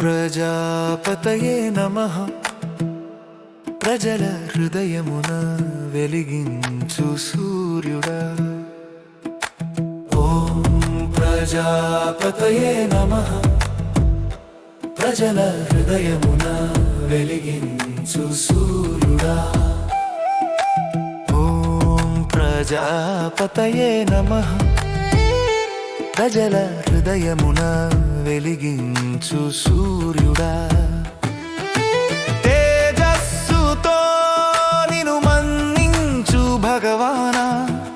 ప్రజాపతయే నమః ప్రజల హృదయమున వెలిగించు సూర్యుడా. ఓం ప్రజాపతయే నమః ప్రజల హృదయమున వెలిగించు సూర్యుడా. ఓం ప్రజాపతయే నమః ప్రజల హృదయమున వెలిగించు సూర్యుడా. తేజస్సుతో నిను మన్నించు భగవానా,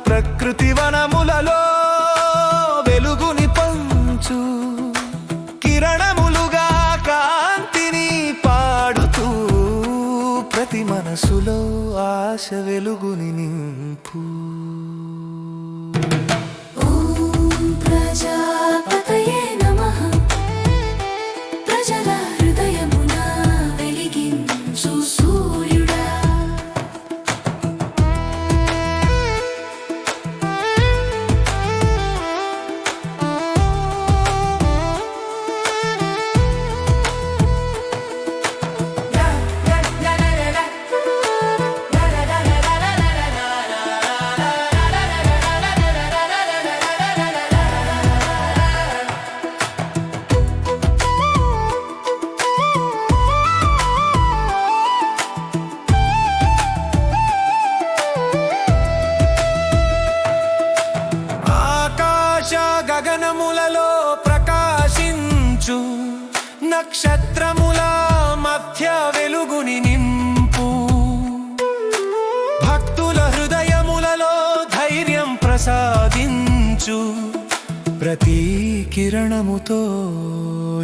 ప్రకృతి వనములలో వెలుగుని పంచు. కిరణములుగా కాంతిని పాడుతూ ప్రతి మనసులో ఆశ వెలుగుని నింపు. ప్రజాపతయే నమః ప్రజల హృదయమున వెలిగించు సూర్యుడా. గగనములలో ప్రకాశించు నక్షత్రముల మధ్య వెలుగుని నింపు. భక్తుల హృదయములలో ధైర్యం ప్రసాదించు. ప్రతి కిరణముతో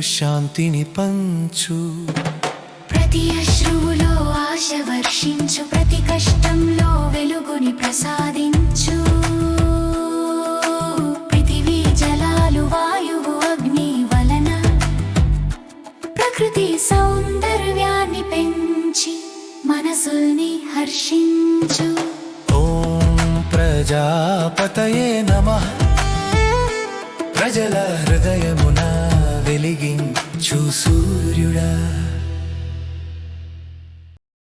శాంతిని పంచు. ప్రతి అశ్రువులో ఆశ వర్షించు. ప్రతి కష్టంలో వెలుగుని ప్రసాదించు. ప్రకృతి సౌందర్యాన్ని పెంచి మనసుల్ని హర్షించు. ఓం ప్రజాపతయే నమః ప్రజల హృదయమున వెలిగించు సూర్యుడా.